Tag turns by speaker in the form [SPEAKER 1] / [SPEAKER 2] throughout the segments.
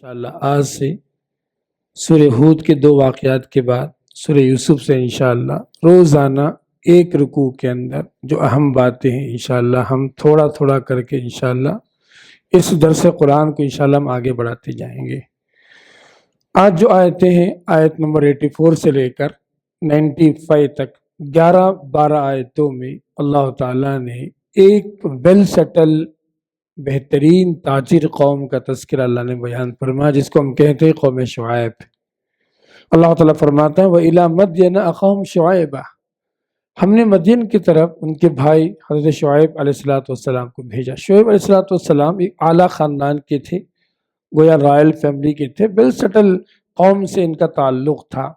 [SPEAKER 1] انشاءاللہ آج سے سورہ ہود کے 2 واقعات کے بعد سورہ یوسف سے انشاءاللہ روزانہ ایک رکوع کے اندر جو اہم باتیں ہیں انشاءاللہ ہم تھوڑا تھوڑا کر کے انشاءاللہ اس درس قرآن کو انشاءاللہ ہم آگے بڑھاتے جائیں گے۔ آج جو آیتیں ہیں آیت نمبر 84 سے لے کر 95 تک 11-12 آیتوں میں اللہ تعالیٰ نے ایک ویل سیٹل بہترین تاجر قوم کا تذکرہ اللہ نے بیان فرمایا، جس کو ہم کہتے ہیں قوم شعیب۔ اللہ تعالیٰ فرماتا ہے وَإِلَىٰ مَدْيَنَ أَخَاهُمْ شُعَيْبًا، ہم نے مدین کی طرف ان کے بھائی حضرت شعیب علیہ السلام کو بھیجا۔ شعیب علیہ السلام ایک اعلیٰ خاندان کے تھے، گویا رائل فیملی کے تھے، ویل سیٹل قوم سے ان کا تعلق تھا۔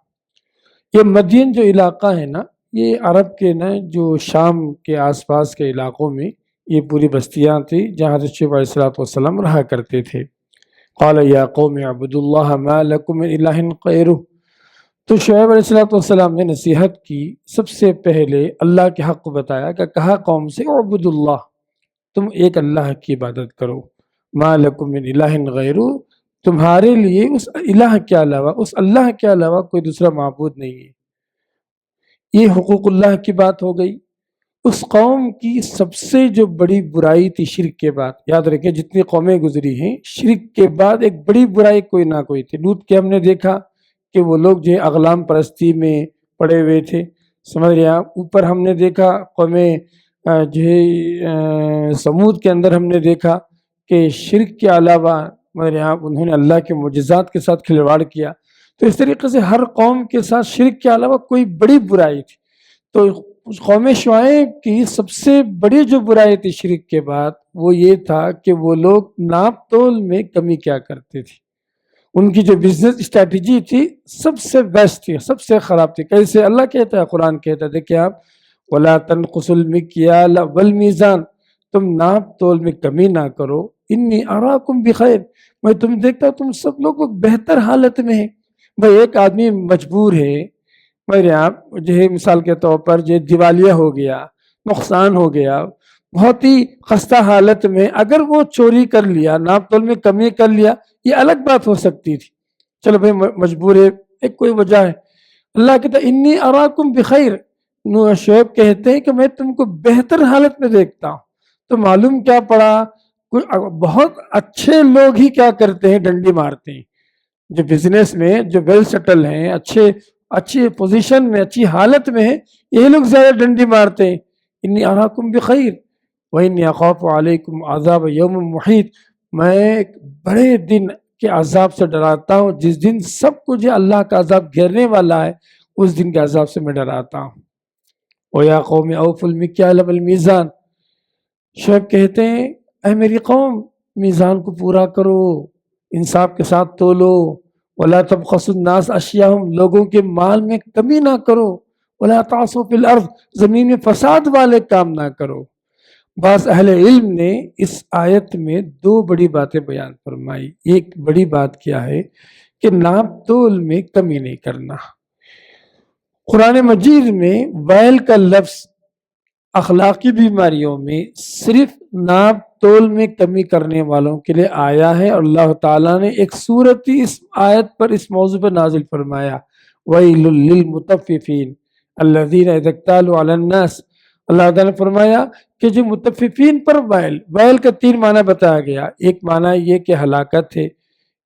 [SPEAKER 1] یہ مدین جو علاقہ ہے نا، یہ عرب کے نا جو شام کے آس پاس کے علاقوں میں یہ پوری بستیاں تھیں جہاں حضرت شعیب علیہ السلام رہا کرتے تھے۔ قال یا قوم اعبدوا اللہ ما لکم من الہ غیرہ، تو شعیب علیہ السلام نے نصیحت کی، سب سے پہلے اللہ کے حق بتایا کہ کہا قوم سے اعبدوا اللہ، تم ایک اللہ کی عبادت کرو، ما لکم من الہ غیرہ، تمہارے لیے اس الہ کے علاوہ، اس اللہ کے علاوہ کوئی دوسرا معبود نہیں ہے۔ یہ حقوق اللہ کی بات ہو گئی۔ اس قوم کی سب سے جو بڑی برائی تھی شرک کے بعد، یاد رکھیں جتنی قومیں گزری ہیں شرک کے بعد ایک بڑی برائی کوئی نہ کوئی تھی۔ لوط کے ہم نے دیکھا کہ وہ لوگ جو ہے اغلام پرستی میں پڑے ہوئے تھے، سمجھ رہے آپ۔ اوپر ہم نے دیکھا قوم جو ہے سمود کے اندر ہم نے دیکھا کہ شرک کے علاوہ سمجھ رہے آپ انہوں نے اللہ کے معجزات کے ساتھ کھلواڑ کیا۔ تو اس طریقے سے ہر قوم کے ساتھ شرک کے علاوہ کوئی بڑی برائی تھی۔ تو قوم شعیب کی سب سے بڑی جو برائی تھی شرک کے بعد وہ یہ تھا کہ وہ لوگ ناپ تول میں کمی کیا کرتے تھے۔ ان کی جو بزنس اسٹریٹجی تھی سب سے بیسٹ تھی، سب سے خراب تھی۔ کیسے؟ اللہ کہتا ہے، قرآن کہتا ہے، دیکھیں آپ وَلَا تَنْقُصُوا الْمِكْيَالَ وَالْمِيزَانَ، تم ناپ تول میں کمی نہ کرو، انی اراکم بخیر، میں تم دیکھتا ہوں تم سب لوگ بہتر حالت میں ہیں۔ بھائی ایک آدمی مجبور ہے، میرے آپ جو ہے مثال کے طور پر جو دیوالیہ ہو گیا، نقصان ہو گیا، بہت ہی خستہ حالت میں، اگر وہ چوری کر لیا، ناپ تول میں کمی کر لیا، یہ الگ بات ہو سکتی تھی، چلو بھائی مجبور ہے، ایک کوئی وجہ ہے۔ اللہ کہتا ہے انی اراکم بخیر، شعیب کہتے ہیں کہ میں تم کو بہتر حالت میں دیکھتا ہوں۔ تو معلوم کیا پڑا، بہت اچھے لوگ ہی کیا کرتے ہیں، ڈنڈی مارتے ہیں۔ جو بزنس میں جو ویل سیٹل ہیں، اچھی پوزیشن میں، اچھی حالت میں ہیں، یہ لوگ زیادہ ڈنڈی مارتے ہیں۔ انی اراکم بخیر وانی اخاف علیکم عذاب یوم محیط، میں ایک بڑے دن کے عذاب سے ڈراتا ہوں، جس دن سب کو جو اللہ کا عذاب گھیرنے والا ہے، اس دن کے عذاب سے میں ڈراتا ہوں۔ وَيَا قَوْمِ أَوْفُوا الْمِكْيَالَ وَالْمِيزَانَ، شعیب کہتے ہیں اے میری قوم میزان کو پورا کرو، انصاف کے ساتھ تولو، وَلَا تَبْخَسُوا النَّاسَ أَشْيَاءَهُمْ، لوگوں کے مال میں کمی نہ کرو، وَلَا تَعْثُوا فِي الْأَرْضِ، زمین میں فساد والے کام نہ کرو۔ بعض اہل علم نے اس آیت میں 2 بڑی باتیں بیان فرمائی۔ ایک بڑی بات کیا ہے کہ ناپ تول میں کمی نہیں کرنا۔ قرآن مجید میں ویل کا لفظ اخلاقی بیماریوں میں صرف ناپ تول میں کمی کرنے والوں کے لیے آیا ہے، اور اللہ تعالیٰ نے ایک سورت ہی اس آیت پر اس موضوع پر نازل فرمایا، وَيْلٌ لِّلْمُطَفِّفِينَ الَّذِينَ إِذَا اكْتَالُوا عَلَى النَّاسِ، اللہ تعالیٰ نے فرمایا کہ جو متففین پر ویل کا 3 معنی بتایا گیا۔ ایک معنی یہ کہ ہلاکت ہے،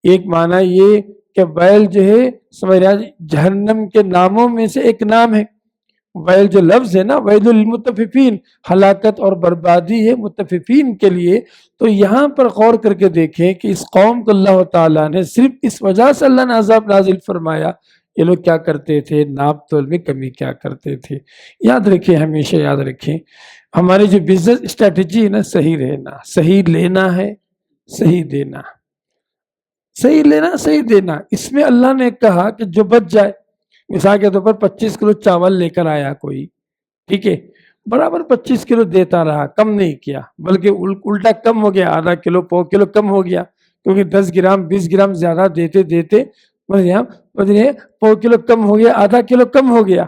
[SPEAKER 1] ایک معنی یہ کہ ویل جو ہے سمجھ رہا جہنم کے ناموں میں سے ایک نام ہے۔ ویل جو لفظ ہے نا، ویل للمطففین، ہلاکت اور بربادی ہے متففین کے لیے۔ تو یہاں پر غور کر کے دیکھیں کہ اس قوم کو اللہ تعالیٰ نے صرف اس وجہ سے اللہ نے عذاب نازل فرمایا، یہ لوگ کیا کرتے تھے، ناپ تول میں کمی کیا کرتے تھے۔ یاد رکھیں، ہمیشہ یاد رکھیں، ہماری جو بزنس اسٹریٹجی ہے نا، صحیح رہنا، صحیح لینا ہے، صحیح دینا، صحیح لینا، صحیح دینا۔ اس میں اللہ نے کہا کہ جو بچ جائے، مثال کے طور پر 25 کلو چاول لے کر آیا کوئی، ٹھیک ہے، برابر 25 کلو دیتا رہا، کم نہیں کیا، بلکہ الٹا کم ہو گیا، آدھا کلو، پو کلو کم ہو گیا، کیونکہ 10 گرام 20 گرام زیادہ دیتے دیتے پو کلو کم ہو گیا، آدھا کلو کم ہو گیا۔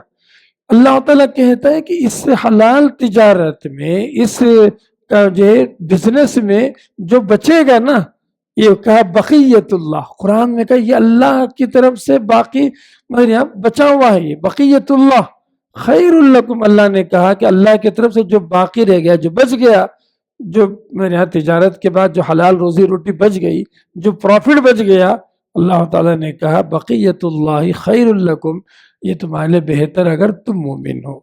[SPEAKER 1] اللہ تعالیٰ کہتا ہے کہ اس حلال تجارت میں، اس جو بزنس میں جو بچے گا نا، یہ کہا بقیت اللہ، قرآن میں کہا یہ اللہ کی طرف سے باقی مگر یہاں بچا ہوا ہے، یہ بقیت اللہ خیر لکم، اللہ نے کہا کہ اللہ کی طرف سے جو باقی رہ گیا، جو بچ گیا، جو میرے یہاں تجارت کے بعد جو حلال روزی روٹی بچ گئی، جو پروفٹ بچ گیا، اللہ تعالیٰ نے کہا بقیت اللہ خیر لکم، یہ تمہارے لیے بہتر اگر تم مومن ہو۔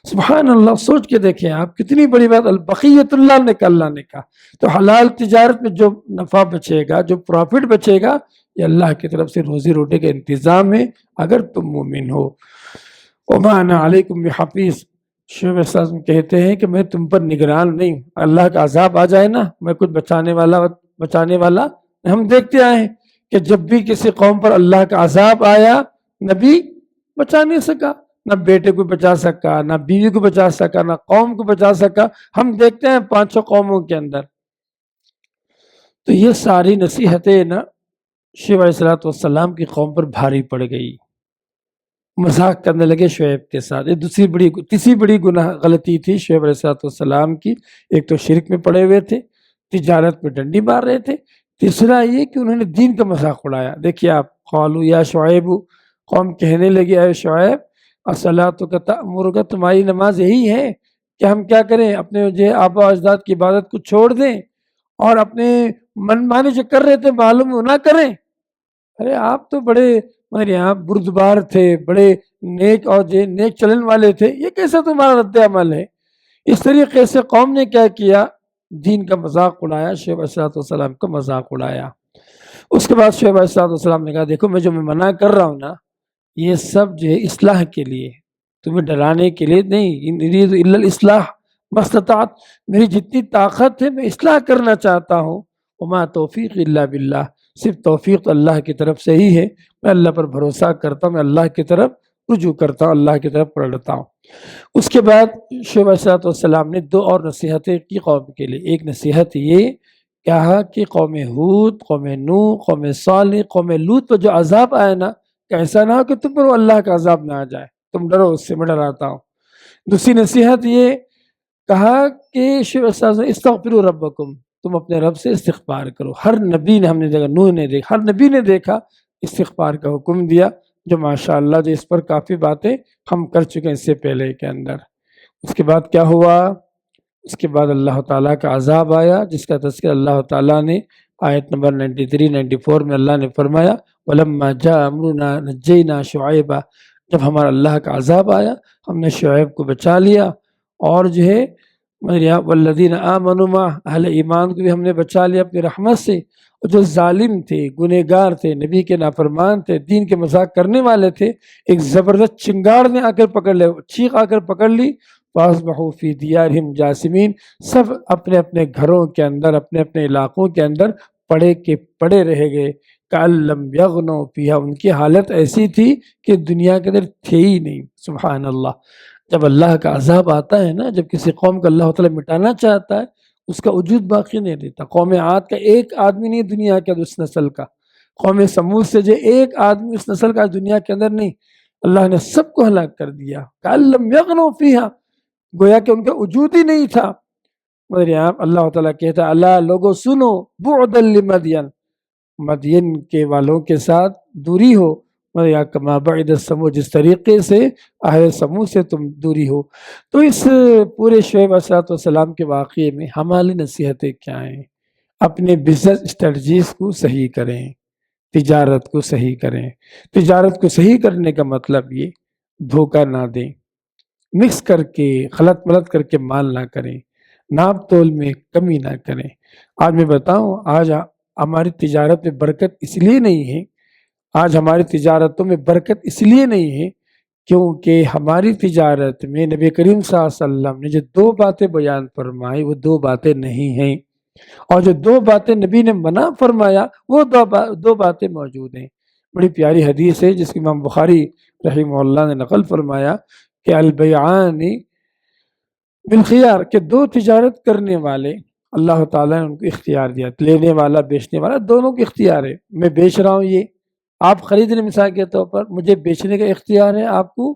[SPEAKER 1] سبحان اللہ، سوچ کے دیکھیں آپ، کتنی بڑی بات، البقیت اللہ نے کہا، اللہ نے کہا تو حلال تجارت میں جو نفع بچے گا، جو پروفٹ بچے گا، یہ اللہ کی طرف سے روزی روٹی کا انتظام ہے اگر تم مومن ہو۔ وما انا علیکم بحفیظ، شیخ احساس کہتے ہیں کہ میں تم پر نگران نہیں ہوں، اللہ کا عذاب آ جائے نا میں کچھ بچانے والا ہم دیکھتے آئے ہیں کہ جب بھی کسی قوم پر اللہ کا عذاب آیا، نبی بچا نہیں سکا، نہ بیٹے کو بچا سکا، نہ بیوی کو بچا سکا، نہ قوم کو بچا سکا، ہم دیکھتے ہیں 500 قوموں کے اندر۔ تو یہ ساری نصیحتیں نا شعیب علیہ السلام کی قوم پر بھاری پڑ گئی، مذاق کرنے لگے شعیب کے ساتھ۔ یہ تیسری بڑی گناہ غلطی تھی شعیب علیہ السلام کی، ایک تو شرک میں پڑے ہوئے تھے، تجارت میں ڈنڈی مار رہے تھے، تیسرا یہ کہ انہوں نے دین کا مذاق اڑایا۔ دیکھیے آپ، قالوا یا شعیب، قوم کہنے لگی اے شعیب الصلاۃ تأمرک، تمہاری نماز یہی ہے کہ ہم کیا کریں، اپنے جو آبا و اجداد کی عبادت کو چھوڑ دیں اور اپنے من مانی جو کر رہے تھے معلوم نہ کریں؟ ارے آپ تو بڑے مگر یہاں بردبار تھے، بڑے نیک اور نیک چلن والے تھے، یہ کیسا تمہارا رد عمل ہے؟ اس طریقے سے قوم نے کیا کیا، دین کا مذاق اڑایا، شعیب علیہ السلام کا مذاق اڑایا۔ اس کے بعد شعیب علیہ السلام نے کہا دیکھو میں جو منع کر رہا ہوں نا، یہ سب جو ہے اصلاح کے لیے، تمہیں ڈرانے کے لیے نہیں، ان اريد الا الاصلاح ما استطعت، میری جتنی طاقت ہے میں اصلاح کرنا چاہتا ہوں، وما توفیق الا باللہ، صرف توفیق تو اللہ کی طرف سے ہی ہے، میں اللہ پر بھروسہ کرتا ہوں، میں اللہ کی طرف رجوع کرتا ہوں، اللہ کی طرف پلٹتا ہوں۔ اس کے بعد شعیب علیہ السلام نے 2 اور نصیحتیں کی قوم کے لیے۔ ایک نصیحت یہ کہا کہ قوم ہود، قوم نوح، قوم صالح، قوم لوط پر جو عذاب آئے نا، کہ ایسا نہ ہو کہ تم پر وہ اللہ کا عذاب نہ آ جائے، تم ڈرو اس سے، میں ڈراتا ہوں۔ دوسری نصیحت یہ کہا کہ استغفروا ربکم، تم اپنے رب سے استغفار کرو۔ ہر نبی نے، ہم نے دیکھا، نوح نے دیکھا، ہر نبی نے دیکھا استغفار کا حکم دیا، جو ماشاءاللہ جو اس پر کافی باتیں ہم کر چکے ہیں اس سے پہلے کے اندر۔ اس کے بعد کیا ہوا؟ اس کے بعد اللہ تعالیٰ کا عذاب آیا، جس کا تذکرہ اللہ تعالیٰ نے آیت نمبر 93-94 میں اللہ نے فرمایا وَلَمَّا جَاءَ أَمْرُنَا نَجَّيْنَا شُعَيْبًا، جب ہمارا اللہ کا عذاب آیا ہم نے شعیب کو بچا لیا، اور جو ہے وَالَّذِينَ آمَنُوا مَعَهُ، اہل ایمان کو بھی ہم نے بچا لیا اپنی رحمت سے، اور جو ظالم تھے، گنہگار تھے، نبی کے نافرمان تھے، دین کے مذاق کرنے والے تھے، ایک زبردست چنگاڑ نے آ کر پکڑ لیا، چیخ آ کر پکڑ لی، فَأَصْبَحُوا فِي دِيَارِهِمْ جَاثِمِينَ، سب اپنے اپنے گھروں کے اندر، اپنے اپنے علاقوں کے اندر پڑے کے پڑے رہ گئے، کَأَن لَّمْ يَغْنَوْا فِيهَا، ان کی حالت ایسی تھی کہ دنیا کے اندر تھے ہی نہیں۔ سبحان اللہ، جب اللہ کا عذاب آتا ہے نا، جب کسی قوم کو اللہ تعالیٰ مٹانا چاہتا ہے، اس کا وجود باقی نہیں رہتا۔ قوم عاد کا ایک آدمی نہیں دنیا کے اس نسل کا، قوم سمود سے جو ایک آدمی اس نسل کا دنیا کے اندر نہیں، اللہ نے سب کو ہلاک کر دیا، کَأَن لَّمْ يَغْنَوْا فِيهَا، گویا کہ ان کا وجود ہی نہیں تھا۔ مگر یہاں اللہ تعالیٰ کہتا ہے اللہ لوگوں سنو، بعدا لمدین، مدین کے والوں کے ساتھ دوری ہو، یا کما بعد السمود، جس طریقے سے اہل سمود سے تم دوری ہو۔ تو اس پورے شعیب علیہ السلام کے واقعے میں ہماری نصیحتیں کیا ہیں؟ اپنے بزنس اسٹریٹجیز کو صحیح کریں، تجارت کو صحیح کریں۔ تجارت کو صحیح کرنے کا مطلب یہ دھوکہ نہ دیں، مکس کر کے غلط ملت کر کے مال نہ کریں، ناپ تول میں کمی نہ کریں۔ آج میں بتاؤں، آج ہماری تجارت میں برکت اس لیے نہیں ہے، آج ہماری تجارتوں میں برکت اس لیے نہیں ہے کیونکہ ہماری تجارت میں نبی کریم صلی اللہ علیہ وسلم نے جو 2 باتیں بیان فرمائی وہ 2 باتیں نہیں ہیں، اور جو 2 باتیں نبی نے منع فرمایا وہ 2 باتیں موجود ہیں۔ بڑی پیاری حدیث ہے جس کی امام بخاری رحمہ اللہ نے نقل فرمایا کہ البیعان بالخیار، کہ 2 تجارت کرنے والے اللہ تعالیٰ نے ان کو اختیار دیا، لینے والا بیچنے والا دونوں کو اختیار ہے۔ میں بیچ رہا ہوں، یہ آپ خریدنے، مثال کے طور پر مجھے بیچنے کا اختیار ہے، آپ کو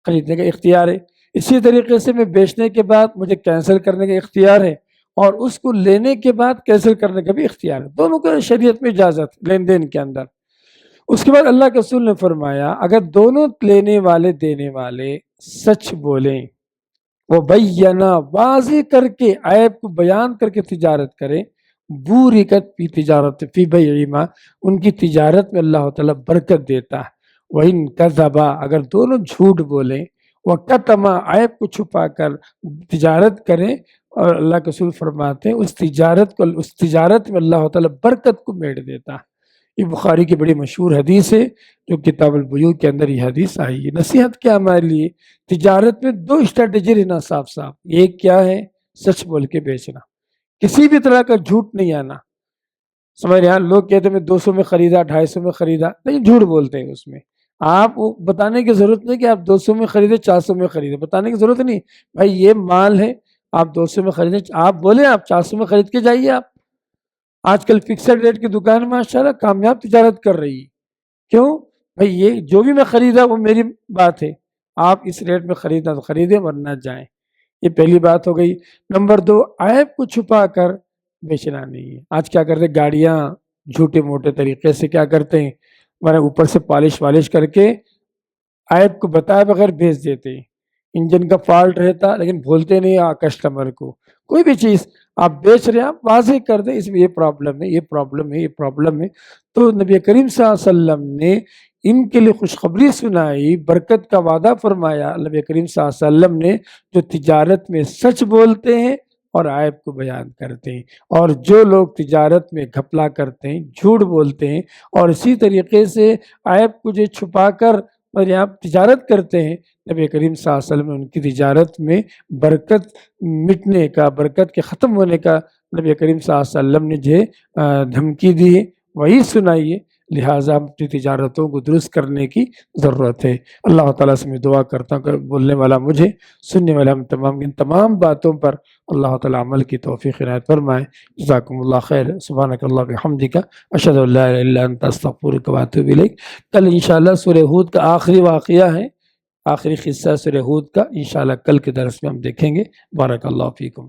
[SPEAKER 1] خریدنے کا اختیار ہے۔ اسی طریقے سے میں بیچنے کے بعد مجھے کینسل کرنے کا اختیار ہے، اور اس کو لینے کے بعد کینسل کرنے کا بھی اختیار ہے، دونوں کو شریعت میں اجازت لین دین کے اندر۔ اس کے بعد اللہ کے رسول نے فرمایا اگر دونوں لینے والے دینے والے سچ بولیں، وہ بینا واضح کر کے عیب کو بیان کر کے تجارت کریں، بورکت فی تجارت فی بیعہما، ان کی تجارت میں اللہ تعالیٰ برکت دیتا ہے۔ وَإِن کذبا، اگر دونوں جھوٹ بولیں، وَکتما، عیب کو چھپا کر تجارت کریں، اور اللہ کے رسول فرماتے ہیں اس تجارت میں اللہ تعالیٰ برکت کو میڑ دیتا ہے۔ یہ بخاری کی بڑی مشہور حدیث ہے جو کتاب البیوع کے اندر یہ حدیث آئی ہے۔ نصیحت کیا ہمارے لیے؟ تجارت میں دو اسٹریٹجی رہنا صاف صاف، ایک کیا ہے؟ سچ بول کے بیچنا، کسی بھی طرح کا جھوٹ نہیں آنا۔ سمجھ رہے ہیں؟ لوگ کہتے ہیں میں 200 میں خریدا، 250 میں خریدا، نہیں، جھوٹ بولتے ہیں اس میں۔ آپ بتانے کی ضرورت نہیں کہ آپ 200 میں خریدے 400 میں خریدے، بتانے کی ضرورت نہیں بھائی یہ مال ہے، آپ 200 میں خریدیں، آپ بولیں آپ 400 میں خرید کے جائیے۔ آپ آج کل فکسڈ ریٹ کی دکان ماشاءاللہ کامیاب تجارت کر رہی ہے، کیوں بھائی؟ یہ جو بھی میں خریدا وہ میری بات ہے، آپ اس ریٹ میں خریدا تو خریدیں ورنہ جائیں۔ یہ پہلی بات ہو گئی۔ نمبر 2، عیب کو چھپا کر بیچنا نہیں ہے۔ آج کیا کرتے ہیں؟ گاڑیاں جھوٹے موٹے طریقے سے کیا کرتے ہیں، ہمارے اوپر سے پالش والش کر کے عیب کو بتائے بغیر بیچ دیتے ہیں۔ انجن کا فالٹ رہتا لیکن بھولتے نہیں کسٹمر کو، کوئی بھی چیز آپ بیچ رہے ہیں آپ واضح کر دیں اس میں یہ پرابلم ہے، یہ پرابلم ہے، یہ پرابلم ہے۔ تو نبی کریم صلی اللہ علیہ وسلم نے ان کے لیے خوشخبری سنائی، برکت کا وعدہ فرمایا۔ نبی کریم صلی اللہ علیہ وسلم نے جو تجارت میں سچ بولتے ہیں اور عیب کو بیان کرتے ہیں، اور جو لوگ تجارت میں گھپلا کرتے ہیں، جھوٹ بولتے ہیں، اور اسی طریقے سے عیب کو جو چھپا کر اور یہاں تجارت کرتے ہیں، نبی کریم صلی اللہ علیہ وسلم نے ان کی تجارت میں برکت مٹنے کا، برکت کے ختم ہونے کا نبی کریم صلی اللہ علیہ وسلم نے جو دھمکی دی ہے وہی سنائی ہے۔ لہٰذا اپنی تجارتوں کو درست کرنے کی ضرورت ہے۔ اللہ تعالیٰ سے میں دعا کرتا ہوں کہ بولنے والا مجھے، سننے والا ہم تمام، ان تمام باتوں پر اللہ تعالیٰ عمل کی توفیق عنایت فرمائے۔ جزاکم اللہ خیر۔ سبحانک اللہ بحمدک، اشہد ان لا الہ الا انت، استغفرک و اتوب الیک۔ کل انشاءاللہ سورہ ہود کا آخری واقعہ ہے، آخری قصہ سورہ ہود کا، انشاءاللہ کل کے درس میں ہم دیکھیں گے۔ بارک اللہ فیکم۔